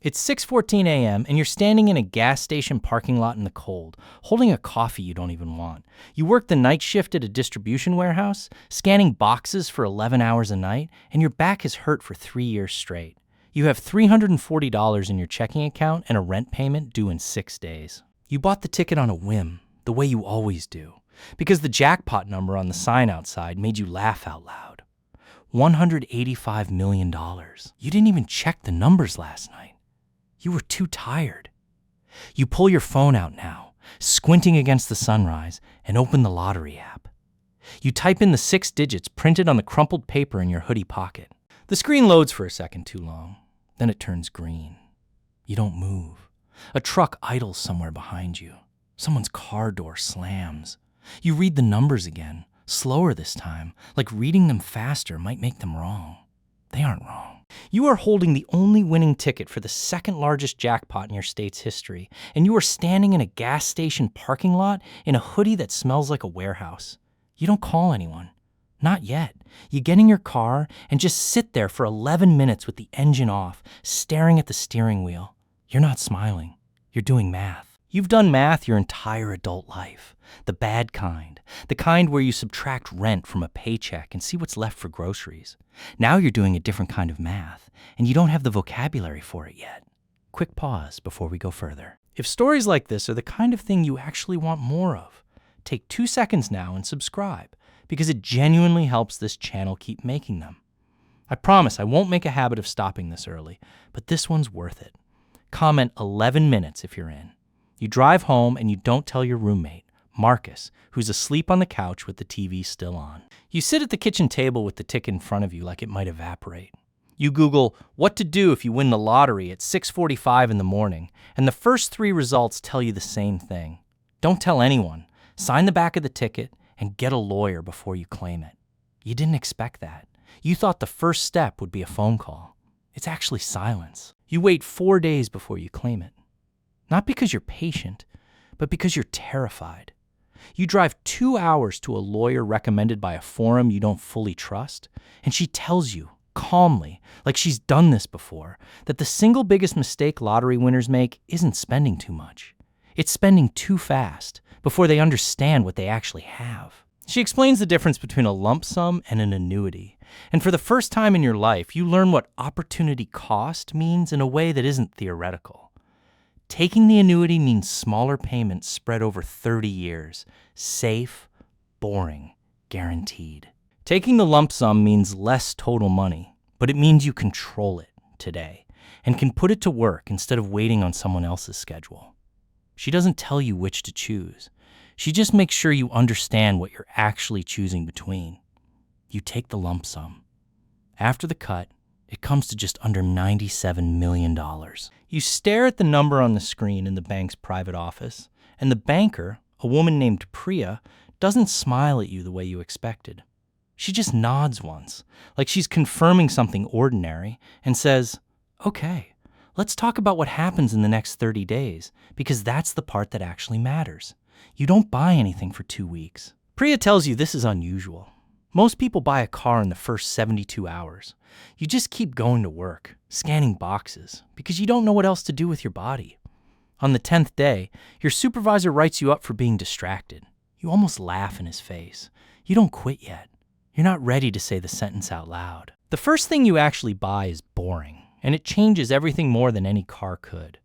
It's 6:14 a.m. and you're standing in a gas station parking lot in the cold, holding a coffee you don't even want. You work the night shift at a distribution warehouse, scanning boxes for 11 hours a night, and your back is hurt for 3 years straight. You have $340 in your checking account and a rent payment due in 6 days. You bought the ticket on a whim, the way you always do, because the jackpot number on the sign outside made you laugh out loud. $185 million. You didn't even check the numbers last night. You were too tired. You pull your phone out now, squinting against the sunrise, and open the lottery app. You type in the 6 digits printed on the crumpled paper in your hoodie pocket. The screen loads for a second too long. Then it turns green. You don't move. A truck idles somewhere behind you. Someone's car door slams. You read the numbers again, slower this time, like reading them faster might make them wrong. They aren't wrong. You are holding the only winning ticket for the second largest jackpot in your state's history, and you are standing in a gas station parking lot in a hoodie that smells like a warehouse. You don't call anyone. Not yet. You get in your car and just sit there for 11 minutes with the engine off, staring at the steering wheel. You're not smiling. You're doing math. You've done math your entire adult life. The bad kind. The kind where you subtract rent from a paycheck and see what's left for groceries. Now you're doing a different kind of math, and you don't have the vocabulary for it yet. Quick pause before we go further. If stories like this are the kind of thing you actually want more of, take 2 seconds now and subscribe, because it genuinely helps this channel keep making them. I promise I won't make a habit of stopping this early, but this one's worth it. Comment 11 minutes if you're in. You drive home and you don't tell your roommate, Marcus, who's asleep on the couch with the TV still on. You sit at the kitchen table with the ticket in front of you like it might evaporate. You Google what to do if you win the lottery at 6:45 in the morning, and the first 3 results tell you the same thing. Don't tell anyone. Sign the back of the ticket and get a lawyer before you claim it. You didn't expect that. You thought the first step would be a phone call. It's actually silence. You wait 4 days before you claim it. Not because you're patient, but because you're terrified. You drive 2 hours to a lawyer recommended by a forum you don't fully trust, and she tells you, calmly, like she's done this before, that the single biggest mistake lottery winners make isn't spending too much. It's spending too fast before they understand what they actually have. She explains the difference between a lump sum and an annuity, and for the first time in your life, you learn what opportunity cost means in a way that isn't theoretical. Taking the annuity means smaller payments spread over 30 years. Safe, boring, guaranteed. Taking the lump sum means less total money, but it means you control it today and can put it to work instead of waiting on someone else's schedule. She doesn't tell you which to choose. She just makes sure you understand what you're actually choosing between. You take the lump sum. After the cut, it comes to just under $97 million. You stare at the number on the screen in the bank's private office, and the banker, a woman named Priya, doesn't smile at you the way you expected. She just nods once, like she's confirming something ordinary, and says, "Okay, let's talk about what happens in the next 30 days, because that's the part that actually matters. You don't buy anything for 2 weeks." Priya tells you this is unusual. Most people buy a car in the first 72 hours. You just keep going to work, scanning boxes, because you don't know what else to do with your body. On the 10th day, your supervisor writes you up for being distracted. You almost laugh in his face. You don't quit yet. You're not ready to say the sentence out loud. The first thing you actually buy is boring, and it changes everything more than any car could.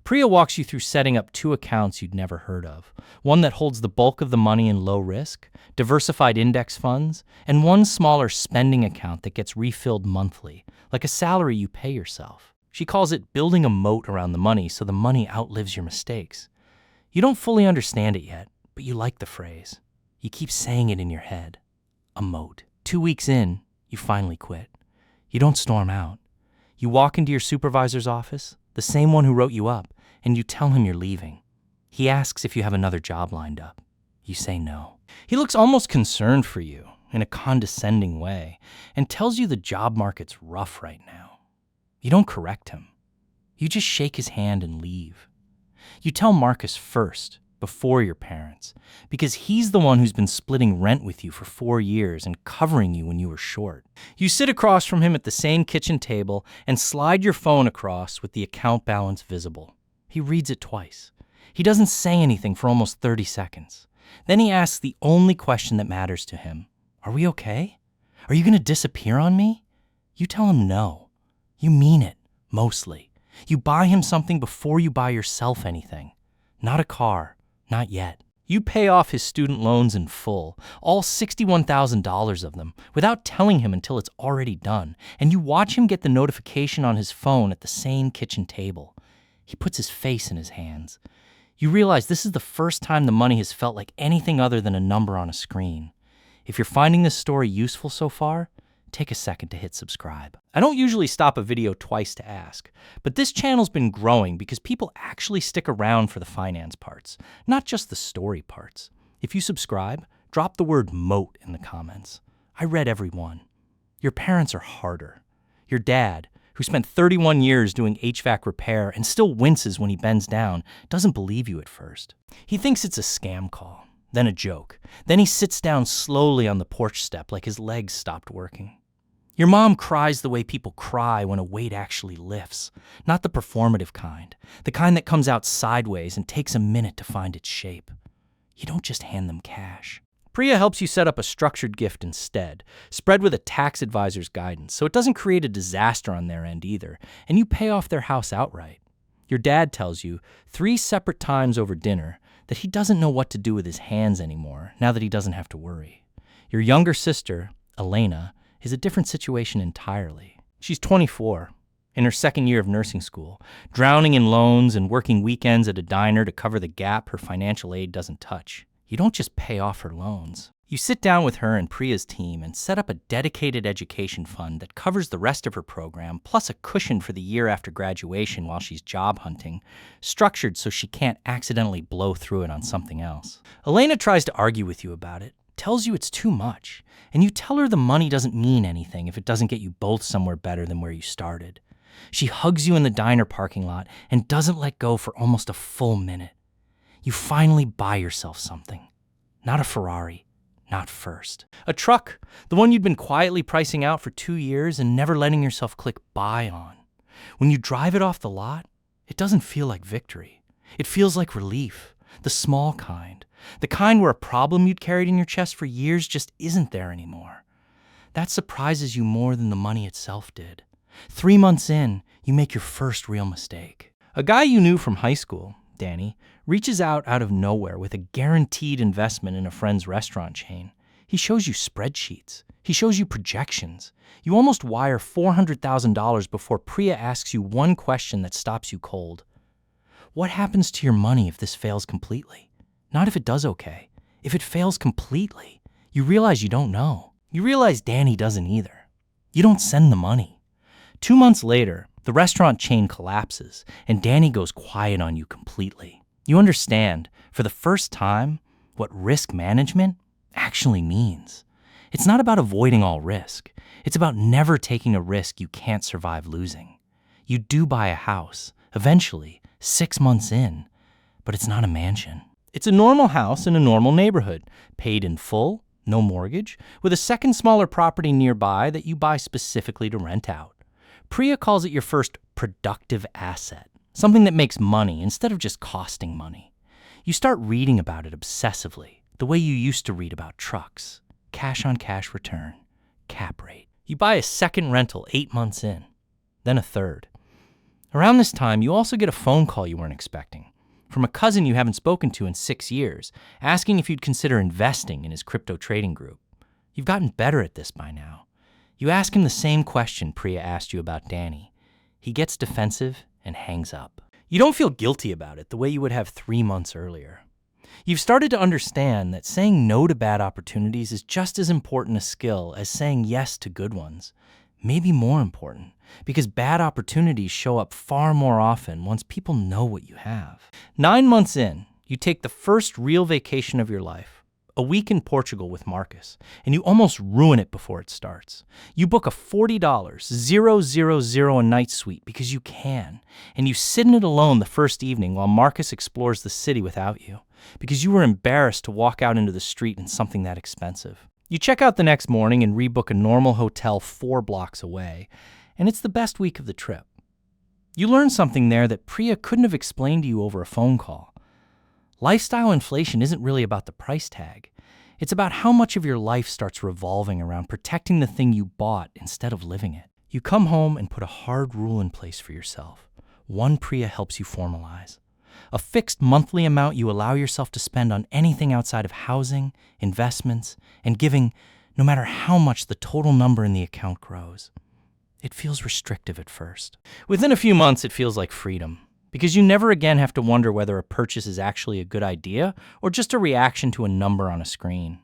Priya walks you through setting up 2 accounts you'd never heard of, one that holds the bulk of the money in low risk, diversified index funds, and one smaller spending account that gets refilled monthly, like a salary you pay yourself. She calls it building a moat around the money so the money outlives your mistakes. You don't fully understand it yet, but you like the phrase. You keep saying it in your head. A moat. 2 weeks in, you finally quit. You don't storm out. You walk into your supervisor's office, the same one who wrote you up, and you tell him you're leaving. He asks if you have another job lined up. You say no. He looks almost concerned for you in a condescending way and tells you the job market's rough right now. You don't correct him. You just shake his hand and leave. You tell Marcus first, before your parents, because he's the one who's been splitting rent with you for 4 years and covering you when you were short. You sit across from him at the same kitchen table and slide your phone across with the account balance visible. He reads it twice. He doesn't say anything for almost 30 seconds. Then he asks the only question that matters to him. Are we okay? Are you going to disappear on me? You tell him no. You mean it, mostly. You buy him something before you buy yourself anything. Not a car, not yet. You pay off his student loans in full, all $61,000 of them, without telling him until it's already done, and you watch him get the notification on his phone at the same kitchen table. He puts his face in his hands. You realize this is the first time the money has felt like anything other than a number on a screen. If you're finding this story useful so far, take a second to hit subscribe. I don't usually stop a video twice to ask, but this channel's been growing because people actually stick around for the finance parts, not just the story parts. If you subscribe, drop the word moat in the comments. I read every one. Your parents are harder. Your dad, who spent 31 years doing HVAC repair and still winces when he bends down, doesn't believe you at first. He thinks it's a scam call, then a joke. Then he sits down slowly on the porch step like his legs stopped working. Your mom cries the way people cry when a weight actually lifts, not the performative kind, the kind that comes out sideways and takes a minute to find its shape. You don't just hand them cash. Priya helps you set up a structured gift instead, spread with a tax advisor's guidance, so it doesn't create a disaster on their end either, and you pay off their house outright. Your dad tells you 3 separate times over dinner that he doesn't know what to do with his hands anymore now that he doesn't have to worry. Your younger sister, Elena, is a different situation entirely. She's 24, in her second year of nursing school, drowning in loans and working weekends at a diner to cover the gap her financial aid doesn't touch. You don't just pay off her loans. You sit down with her and Priya's team and set up a dedicated education fund that covers the rest of her program, plus a cushion for the year after graduation while she's job hunting, structured so she can't accidentally blow through it on something else. Elena tries to argue with you about it, tells you it's too much, and you tell her the money doesn't mean anything if it doesn't get you both somewhere better than where you started. She hugs you in the diner parking lot and doesn't let go for almost a full minute. You finally buy yourself something. Not a Ferrari, not first. A truck, the one you'd been quietly pricing out for 2 years and never letting yourself click buy on. When you drive it off the lot, it doesn't feel like victory. It feels like relief, the small kind. The kind where a problem you'd carried in your chest for years just isn't there anymore. That surprises you more than the money itself did. 3 months in, you make your first real mistake. A guy you knew from high school, Danny, reaches out of nowhere with a guaranteed investment in a friend's restaurant chain. He shows you spreadsheets. He shows you projections. You almost wire $400,000 before Priya asks you one question that stops you cold. What happens to your money if this fails completely? Not if it does okay. If it fails completely, you realize you don't know. You realize Danny doesn't either. You don't send the money. 2 months later, the restaurant chain collapses, and Danny goes quiet on you completely. You understand, for the first time, what risk management actually means. It's not about avoiding all risk. It's about never taking a risk you can't survive losing. You do buy a house, eventually, 6 months in, but it's not a mansion. It's a normal house in a normal neighborhood, paid in full, no mortgage, with a second smaller property nearby that you buy specifically to rent out. Priya calls it your first productive asset, something that makes money instead of just costing money. You start reading about it obsessively, the way you used to read about trucks. Cash-on-cash return, cap rate. You buy a second rental 8 months in, then a third. Around this time, you also get a phone call you weren't expecting, from a cousin you haven't spoken to in 6 years, asking if you'd consider investing in his crypto trading group. You've gotten better at this by now. You ask him the same question Priya asked you about Danny. He gets defensive and hangs up. You don't feel guilty about it the way you would have 3 months earlier. You've started to understand that saying no to bad opportunities is just as important a skill as saying yes to good ones. Maybe more important, because bad opportunities show up far more often once people know what you have. 9 months in, you take the first real vacation of your life, a week in Portugal with Marcus, and you almost ruin it before it starts. You book a $40, 000 a night suite because you can, and you sit in it alone the first evening while Marcus explores the city without you. because you were embarrassed to walk out into the street in something that expensive. You check out the next morning and rebook a normal hotel 4 blocks away, and it's the best week of the trip. You learn something there that Priya couldn't have explained to you over a phone call. Lifestyle inflation isn't really about the price tag. It's about how much of your life starts revolving around protecting the thing you bought instead of living it. You come home and put a hard rule in place for yourself. One Priya helps you formalize. A fixed monthly amount you allow yourself to spend on anything outside of housing, investments, and giving, no matter how much the total number in the account grows. It feels restrictive at first. Within a few months, it feels like freedom, because you never again have to wonder whether a purchase is actually a good idea or just a reaction to a number on a screen.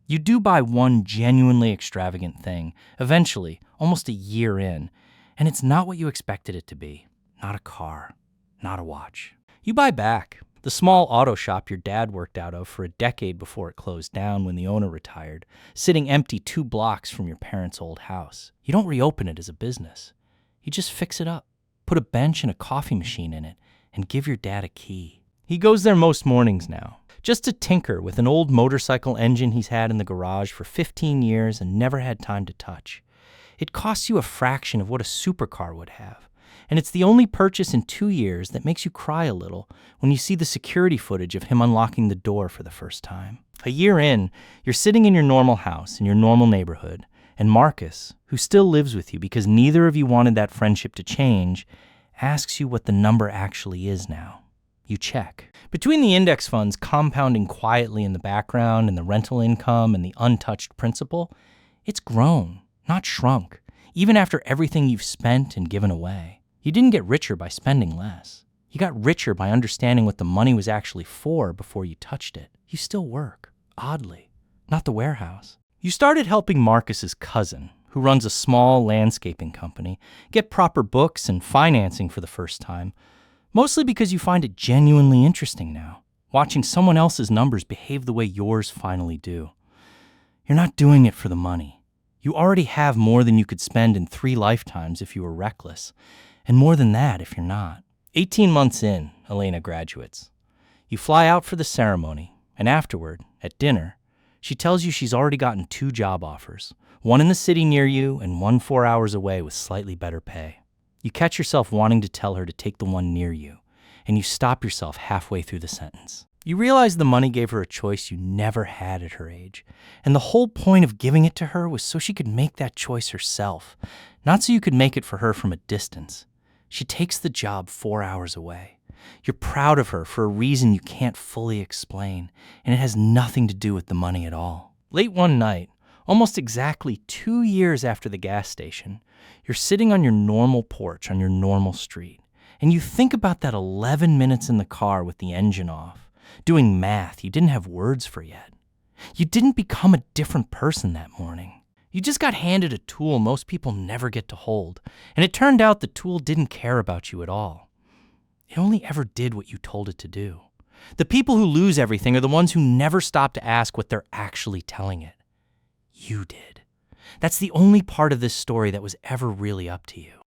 You do buy one genuinely extravagant thing, eventually, almost a year in, and it's not what you expected it to be. Not a car, not a watch. You buy back the small auto shop your dad worked out of for a decade before it closed down when the owner retired, sitting empty 2 blocks from your parents' old house. You don't reopen it as a business. You just fix it up, put a bench and a coffee machine in it, and give your dad a key. He goes there most mornings now, just to tinker with an old motorcycle engine he's had in the garage for 15 years and never had time to touch. It costs you a fraction of what a supercar would have. And it's the only purchase in 2 years that makes you cry a little when you see the security footage of him unlocking the door for the first time. A year in, you're sitting in your normal house in your normal neighborhood, and Marcus, who still lives with you because neither of you wanted that friendship to change, asks you what the number actually is now. You check. Between the index funds compounding quietly in the background and the rental income and the untouched principal, it's grown, not shrunk, even after everything you've spent and given away. You didn't get richer by spending less. You got richer by understanding what the money was actually for before you touched it. You still work, oddly, not the warehouse. You started helping Marcus's cousin, who runs a small landscaping company, get proper books and financing for the first time, mostly because you find it genuinely interesting now, watching someone else's numbers behave the way yours finally do. You're not doing it for the money. You already have more than you could spend in 3 lifetimes if you were reckless. And more than that if you're not. 18 months in, Elena graduates. You fly out for the ceremony, and afterward, at dinner, she tells you she's already gotten 2 job offers, one in the city near you and one 4 hours away with slightly better pay. You catch yourself wanting to tell her to take the one near you, and you stop yourself halfway through the sentence. You realize the money gave her a choice you never had at her age, and the whole point of giving it to her was so she could make that choice herself, not so you could make it for her from a distance. She takes the job 4 hours away. You're proud of her for a reason you can't fully explain, and it has nothing to do with the money at all. Late one night, almost exactly 2 years after the gas station, you're sitting on your normal porch on your normal street, and you think about that 11 minutes in the car with the engine off, doing math you didn't have words for yet. You didn't become a different person that morning. You just got handed a tool most people never get to hold, and it turned out the tool didn't care about you at all. It only ever did what you told it to do. The people who lose everything are the ones who never stop to ask what they're actually telling it. You did. That's the only part of this story that was ever really up to you.